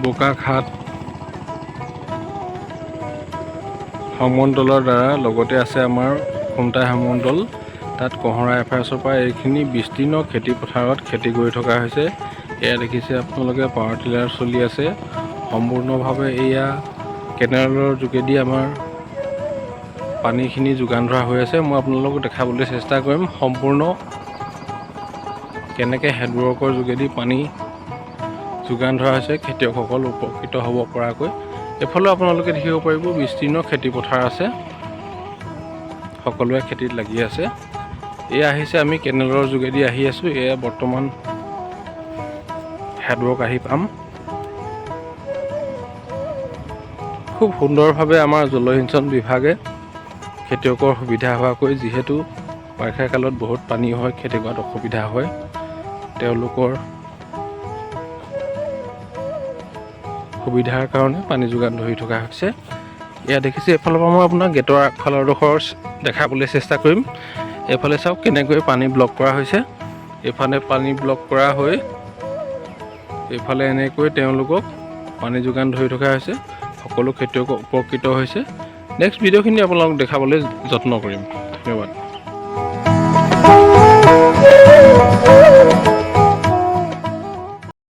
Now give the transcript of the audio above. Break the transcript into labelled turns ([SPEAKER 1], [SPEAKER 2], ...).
[SPEAKER 1] বোকাখাট সমন্তলৰ দ্বাৰা লগতে আছে আমাৰ খুমটাই সমন্তল। তাত কহৰা এফাৰ্চৰ পৰা এইখিনি বিস্তীৰ্ণ খেতি পথাৰত খেতি কৰি থকা হৈছে। এয়া দেখিছে আপোনালোকে পাৱাৰ টিলাৰ চলি আছে। সম্পূৰ্ণভাৱে এয়া কেনেলৰ যোগেদি আমাৰ পানীখিনি যোগান ধৰা হৈ আছে। মই আপোনালোকক দেখাবলৈ চেষ্টা কৰিম সম্পূৰ্ণ কেনেকৈ হেডৱৰ্কৰ যোগেদি পানী যোগান ধৰা হৈছে খেতিয়কসকল উপকৃত হ'ব পৰাকৈ। এইফালেও আপোনালোকে দেখিব পাৰিব বিস্তীৰ্ণ খেতি পথাৰ আছে, সকলোৱে খেতিত লাগি আছে। এয়া আহিছে আমি কেনেলৰ যোগেদি আহি আছোঁ। এয়া বৰ্তমান হেডৱৰ্ক আহি পাম। খুব সুন্দৰভাৱে আমাৰ জলসিঞ্চন বিভাগে খেতিয়কৰ সুবিধা হোৱাকৈ, যিহেতু বাৰিষা কালত বহুত পানী হয়, খেতি কৰাত অসুবিধা হয়, তেওঁলোকৰ সুবিধাৰ কাৰণে পানী যোগান ধৰি থকা হৈছে। এয়া দেখিছে এইফালৰ পৰা মই আপোনাক গেটৰ আগফালৰ ডোখৰ দেখাবলৈ চেষ্টা কৰিম। এইফালে চাওক কেনেকৈ পানী ব্লক কৰা হৈছে। এইফালে পানী ব্লক কৰা হৈ এইফালে এনেকৈ তেওঁলোকক পানী যোগান ধৰি থকা হৈছে। সকলো খেতিয়ক উপকৃত হৈছে। নেক্সট ভিডিঅ'খিনি আপোনালোকক দেখাবলৈ যত্ন কৰিম। ধন্যবাদ।